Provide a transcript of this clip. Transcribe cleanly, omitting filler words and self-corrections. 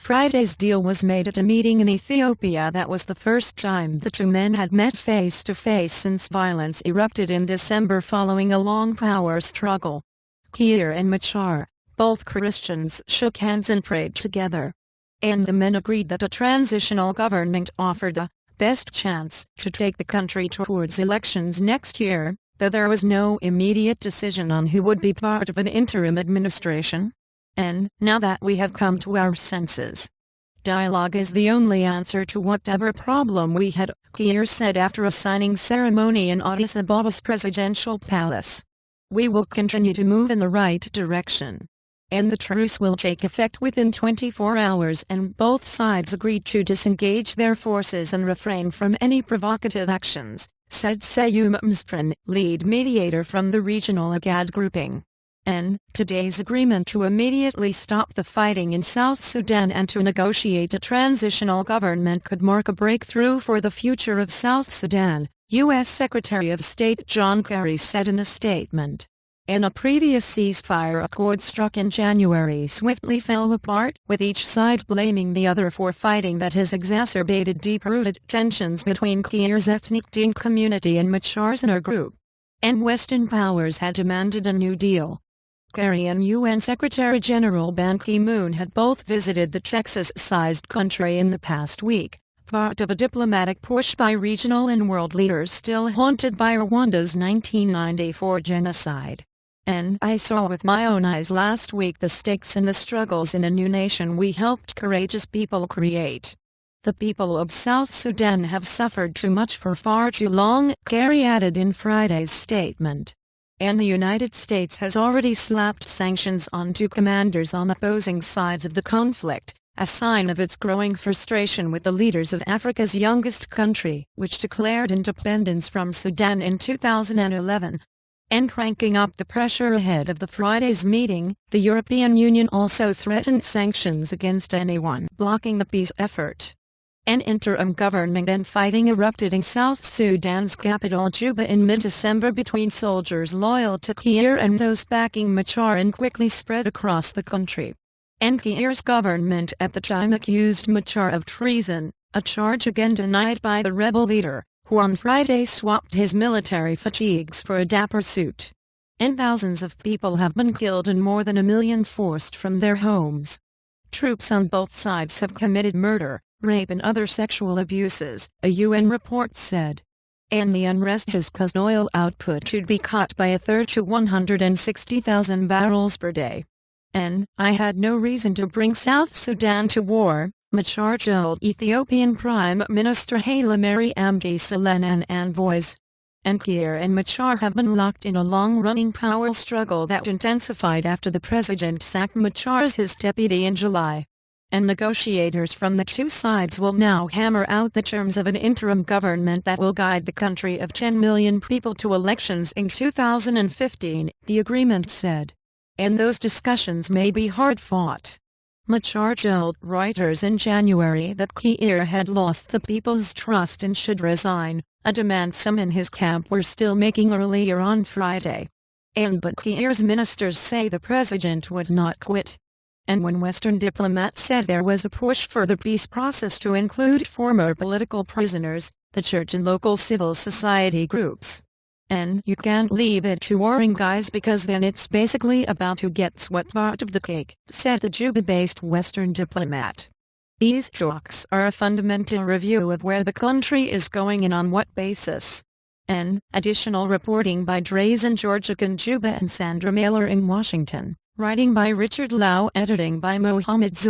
Friday's deal was made at a meeting in Ethiopia that was the first time the two men had met face-to-face since violence erupted in December following a long power struggle. Kiir and Machar, both Christians, shook hands and prayed together. And the men agreed that a transitional government offered the best chance to take the country towards elections next year, though there was no immediate decision on who would be part of an interim administration. And, now that we have come to our senses, dialogue is the only answer to whatever problem we had, Kiir said after a signing ceremony in Addis Ababa's presidential palace. We will continue to move in the right direction. And the truce will take effect within 24 hours, and both sides agreed to disengage their forces and refrain from any provocative actions, said Seyoum Mesfin, lead mediator from the regional IGAD grouping. And today's agreement to immediately stop the fighting in South Sudan and to negotiate a transitional government could mark a breakthrough for the future of South Sudan, U.S. Secretary of State John Kerry said in a statement. And a previous ceasefire accord struck in January swiftly fell apart, with each side blaming the other for fighting that has exacerbated deep-rooted tensions between Kiir's ethnic Dinka community and Machar's inner group. And Western powers had demanded a new deal. Kerry and UN Secretary-General Ban Ki-moon had both visited the Texas-sized country in the past week, part of a diplomatic push by regional and world leaders still haunted by Rwanda's 1994 genocide. And I saw with my own eyes last week the stakes and the struggles in a new nation we helped courageous people create. The people of South Sudan have suffered too much for far too long, Kerry added in Friday's statement. And the United States has already slapped sanctions on two commanders on opposing sides of the conflict, a sign of its growing frustration with the leaders of Africa's youngest country, which declared independence from Sudan in 2011. And cranking up the pressure ahead of the Friday's meeting, the European Union also threatened sanctions against anyone blocking the peace effort. An interim government and fighting erupted in South Sudan's capital Juba in mid-December between soldiers loyal to Kiir and those backing Machar, and quickly spread across the country. And Kiir's government at the time accused Machar of treason, a charge again denied by the rebel leader, who on Friday swapped his military fatigues for a dapper suit. And thousands of people have been killed and more than 1 million forced from their homes. Troops on both sides have committed murder, rape and other sexual abuses, a UN report said. And the unrest has caused oil output to be cut by a third to 160,000 barrels per day. And I had no reason to bring South Sudan to war, Machar told Ethiopian Prime Minister Haile Mariam Desalegn and envoys. And Kiir and Machar have been locked in a long-running power struggle that intensified after the president sacked Machar as his deputy in July. And negotiators from the two sides will now hammer out the terms of an interim government that will guide the country of 10 million people to elections in 2015, the agreement said. And those discussions may be hard-fought. Machar told Reuters in January that Kiir had lost the people's trust and should resign, a demand some in his camp were still making earlier on Friday. But Kiir's ministers say the president would not quit. And when Western diplomats said there was a push for the peace process to include former political prisoners, the church and local civil society groups. And you can't leave it to warring guys because then it's basically about who gets what part of the cake, said the Juba-based Western diplomat. These talks are a fundamental review of where the country is going and on what basis. And additional reporting by Drazen Georgic in Juba and Sandra Mailer in Washington. Writing by Richard Lau, editing by Mohammed Zul.